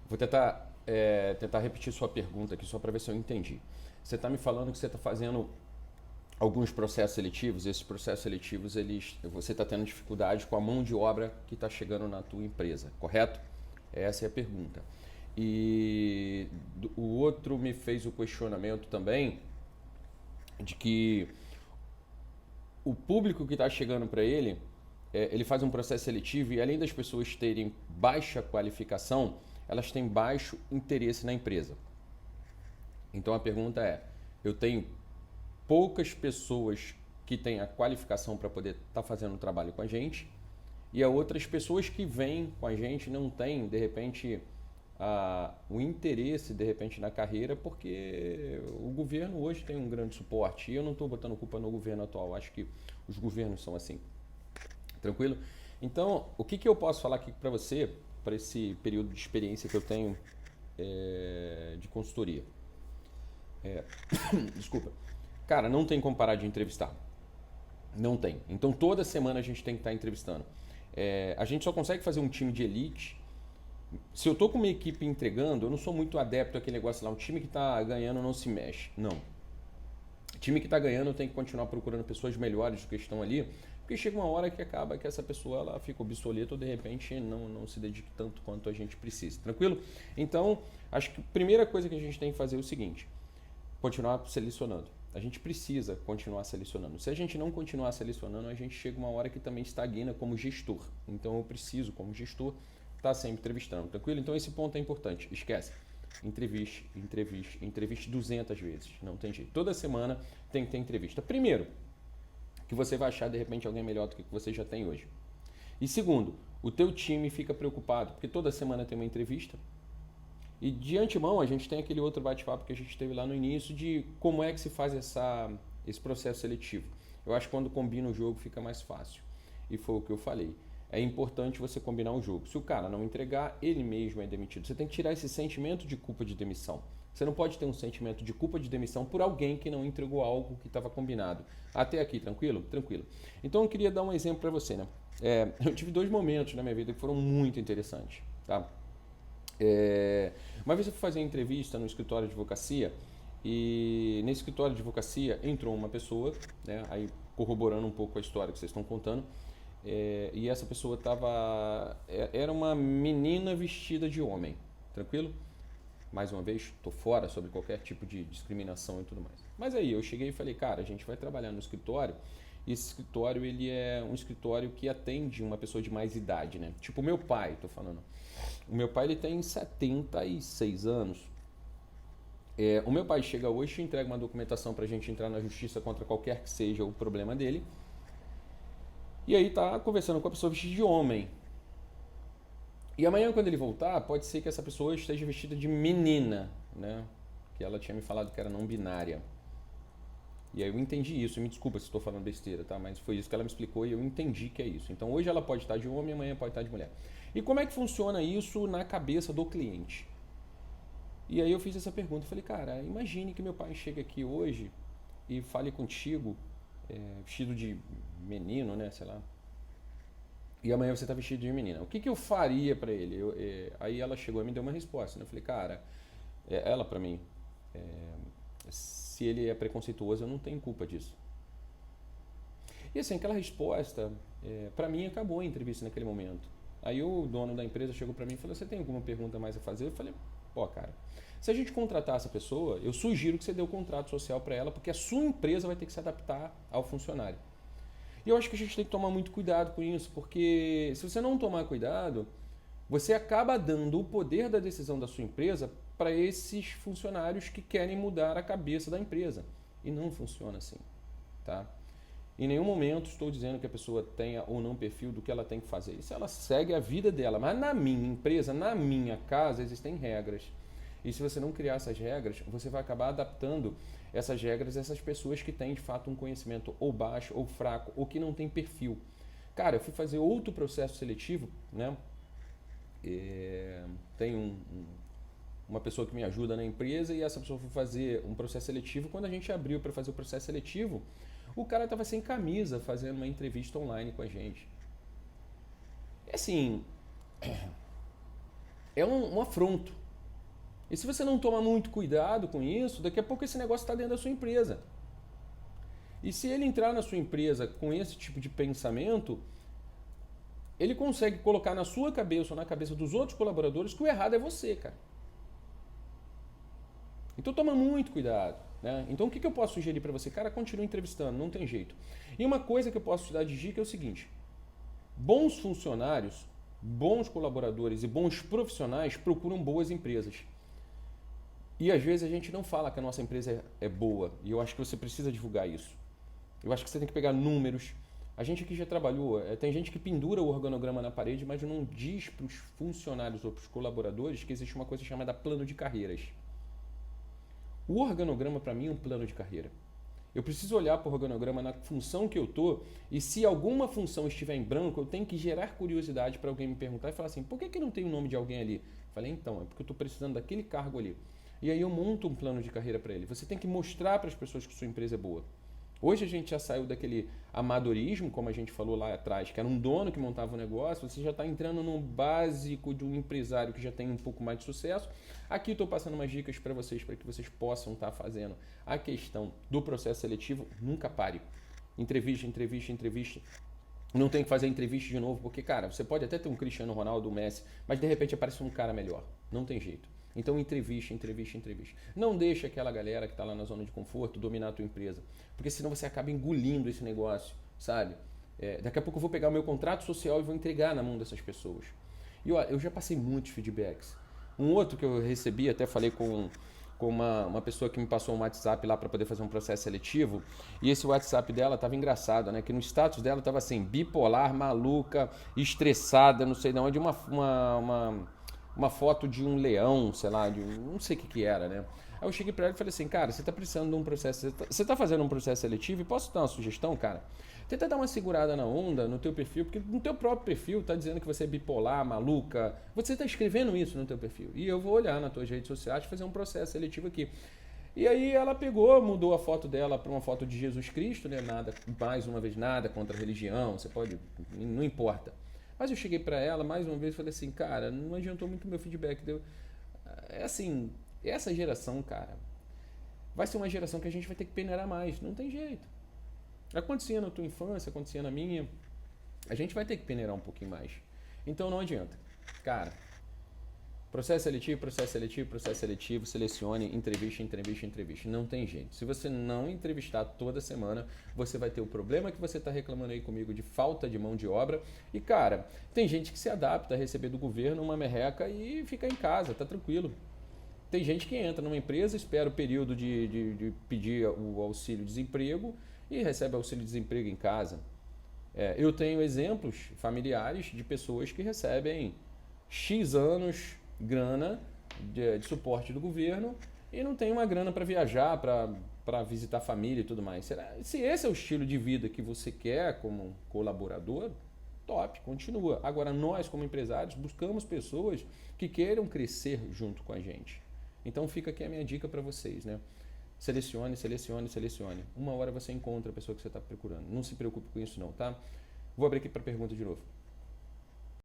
Vou tentar repetir sua pergunta aqui só para ver se eu entendi. Você está me falando que você está fazendo alguns processos seletivos. Esses processos seletivos, você está tendo dificuldade com a mão de obra que está chegando na tua empresa, correto? Essa é a pergunta. E o outro me fez o questionamento também de que o público que está chegando para ele, ele faz um processo seletivo e além das pessoas terem baixa qualificação, elas têm baixo interesse na empresa. Então a pergunta é, eu tenho poucas pessoas que têm a qualificação para poder estar fazendo o trabalho com a gente e há outras pessoas que vêm com a gente não têm, de repente, o interesse, de repente, na carreira, porque o governo hoje tem um grande suporte. E eu não estou botando culpa no governo atual, acho que os governos são assim. Tranquilo? Então, o que eu posso falar aqui para você, para esse período de experiência que eu tenho de consultoria? Desculpa. Cara, não tem como parar de entrevistar. Não tem. Então, toda semana a gente tem que estar entrevistando. A gente só consegue fazer um time de elite. Se eu estou com uma equipe entregando, eu não sou muito adepto àquele negócio lá, um time que está ganhando não se mexe. Não. Time que está ganhando tem que continuar procurando pessoas melhores do que estão ali, porque chega uma hora que acaba que essa pessoa ela fica obsoleta ou de repente não se dedique tanto quanto a gente precisa. Tranquilo? Então, acho que a primeira coisa que a gente tem que fazer é o seguinte, continuar selecionando. A gente precisa continuar selecionando. Se a gente não continuar selecionando, a gente chega uma hora que também estagna como gestor. Então eu preciso, como gestor, estar sempre entrevistando. Tranquilo? Então esse ponto é importante. Esquece. Entreviste 200 vezes. Não tem jeito. Toda semana tem que ter entrevista. Primeiro, que você vai achar de repente alguém melhor do que você já tem hoje. E segundo, o teu time fica preocupado, porque toda semana tem uma entrevista. E de antemão a gente tem aquele outro bate-papo que a gente teve lá no início de como é que se faz esse processo seletivo. Eu acho que quando combina o jogo fica mais fácil. E foi o que eu falei. É importante você combinar o jogo. Se o cara não entregar, ele mesmo é demitido. Você tem que tirar esse sentimento de culpa de demissão. Você não pode ter um sentimento de culpa de demissão por alguém que não entregou algo que estava combinado. Até aqui, tranquilo? Tranquilo. Então eu queria dar um exemplo para você, né? Eu tive 2 momentos na minha vida que foram muito interessantes, tá? Uma vez eu fui fazer uma entrevista no escritório de advocacia e nesse escritório de advocacia entrou uma pessoa, né, aí corroborando um pouco a história que vocês estão contando, e essa pessoa era uma menina vestida de homem, tranquilo? Mais uma vez, estou fora sobre qualquer tipo de discriminação e tudo mais. Mas aí eu cheguei e falei, cara, a gente vai trabalhar no escritório e esse escritório ele é um escritório que atende uma pessoa de mais idade, né? Tipo o meu pai, tô falando. O meu pai ele tem 76 anos. O meu pai chega hoje e entrega uma documentação para a gente entrar na justiça contra qualquer que seja o problema dele. E aí tá conversando com a pessoa vestida de homem. E amanhã quando ele voltar, pode ser que essa pessoa esteja vestida de menina, né? Que ela tinha me falado que era não binária. E aí eu entendi isso, me desculpa se estou falando besteira, tá? Mas foi isso que ela me explicou e eu entendi que é isso. Então hoje ela pode estar de homem, amanhã pode estar de mulher. E como é que funciona isso na cabeça do cliente? E aí eu fiz essa pergunta, falei, cara, imagine que meu pai chega aqui hoje e fale contigo, vestido de menino, né, sei lá. E amanhã você está vestido de menina. O que eu faria para ele? Aí ela chegou e me deu uma resposta, né? Eu falei, cara, ela para mim, se ele é preconceituoso, eu não tenho culpa disso. E assim, aquela resposta, para mim, acabou a entrevista naquele momento. Aí o dono da empresa chegou para mim e falou, você tem alguma pergunta mais a fazer? Eu falei, pô, cara, se a gente contratar essa pessoa, eu sugiro que você dê o contrato social para ela, porque a sua empresa vai ter que se adaptar ao funcionário. E eu acho que a gente tem que tomar muito cuidado com isso, porque se você não tomar cuidado, você acaba dando o poder da decisão da sua empresa para esses funcionários que querem mudar a cabeça da empresa. E não funciona assim, tá? Em nenhum momento estou dizendo que a pessoa tenha ou não perfil do que ela tem que fazer. Isso ela segue a vida dela. Mas na minha empresa, na minha casa, existem regras. E se você não criar essas regras, você vai acabar adaptando essas regras a essas pessoas que têm de fato um conhecimento ou baixo, ou fraco, ou que não tem perfil. Cara, eu fui fazer outro processo seletivo, né? Tem uma pessoa que me ajuda na empresa e essa pessoa foi fazer um processo seletivo. Quando a gente abriu para fazer o processo seletivo, o cara estava sem camisa fazendo uma entrevista online com a gente. E assim, é um afronto. E se você não toma muito cuidado com isso, daqui a pouco esse negócio está dentro da sua empresa. E se ele entrar na sua empresa com esse tipo de pensamento, ele consegue colocar na sua cabeça ou na cabeça dos outros colaboradores que o errado é você, cara. Então toma muito cuidado, né? Então o que eu posso sugerir para você? Cara, continue entrevistando, não tem jeito. E uma coisa que eu posso te dar de dica é o seguinte: bons funcionários, bons colaboradores e bons profissionais procuram boas empresas. E às vezes a gente não fala que a nossa empresa é boa, e eu acho que você precisa divulgar isso. Eu acho que você tem que pegar números. A gente aqui já trabalhou, tem gente que pendura o organograma na parede, mas não diz para os funcionários ou para os colaboradores que existe uma coisa chamada plano de carreiras. O organograma para mim é um plano de carreira. Eu preciso olhar para o organograma na função que eu estou, e se alguma função estiver em branco, eu tenho que gerar curiosidade para alguém me perguntar e falar assim: por que não tem o nome de alguém ali? Eu falei: então, é porque eu estou precisando daquele cargo ali. E aí eu monto um plano de carreira para ele. Você tem que mostrar para as pessoas que sua empresa é boa. Hoje a gente já saiu daquele amadorismo, como a gente falou lá atrás, que era um dono que montava o negócio. Você já está entrando no básico de um empresário que já tem um pouco mais de sucesso. Aqui estou passando umas dicas para vocês, para que vocês possam estar fazendo a questão do processo seletivo. Nunca pare. Entrevista, entrevista, entrevista. Não tem que fazer entrevista de novo, porque, cara, você pode até ter um Cristiano Ronaldo, um Messi, mas de repente aparece um cara melhor. Não tem jeito. Então, entrevista, entrevista, entrevista. Não deixa aquela galera que está lá na zona de conforto dominar a tua empresa, porque senão você acaba engolindo esse negócio, sabe? Daqui a pouco eu vou pegar o meu contrato social e vou entregar na mão dessas pessoas. E ó, eu já passei muitos feedbacks. Um outro que eu recebi, até falei com uma pessoa que me passou um WhatsApp lá para poder fazer um processo seletivo, e esse WhatsApp dela estava engraçado, né? Que no status dela estava assim: bipolar, maluca, estressada, não sei de onde, uma foto de um leão, sei lá, não sei o que era, né? Aí eu cheguei pra ela e falei assim: cara, você tá precisando de um processo, você tá fazendo um processo seletivo, e posso dar uma sugestão, cara? Tenta dar uma segurada na onda no teu perfil, porque no teu próprio perfil tá dizendo que você é bipolar, maluca, você tá escrevendo isso no teu perfil, e eu vou olhar nas tuas redes sociais e fazer um processo seletivo aqui. E aí ela pegou, mudou a foto dela para uma foto de Jesus Cristo, né? Nada, mais uma vez, nada contra a religião, você pode, não importa. Mas eu cheguei para ela mais uma vez e falei assim: cara, não adiantou muito o meu feedback. É assim, essa geração, cara, vai ser uma geração que a gente vai ter que peneirar mais. Não tem jeito. Acontecia na tua infância, acontecia na minha. A gente vai ter que peneirar um pouquinho mais. Então não adianta. Cara, processo seletivo, processo seletivo, processo seletivo, selecione, entrevista, entrevista, entrevista. Não tem jeito. Se você não entrevistar toda semana, você vai ter o problema que você está reclamando aí comigo de falta de mão de obra. E, cara, tem gente que se adapta a receber do governo uma merreca e fica em casa, tá tranquilo. Tem gente que entra numa empresa, espera o período de pedir o auxílio-desemprego e recebe auxílio-desemprego em casa. Eu tenho exemplos familiares de pessoas que recebem X anos grana de suporte do governo e não tem uma grana para viajar, para visitar a família e tudo mais. Se esse é o estilo de vida que você quer como colaborador, top, continua. Agora, nós como empresários buscamos pessoas que queiram crescer junto com a gente. Então fica aqui a minha dica para vocês, né? Selecione, selecione, selecione. Uma hora você encontra a pessoa que você está procurando. Não se preocupe com isso não, tá? Vou abrir aqui para pergunta de novo.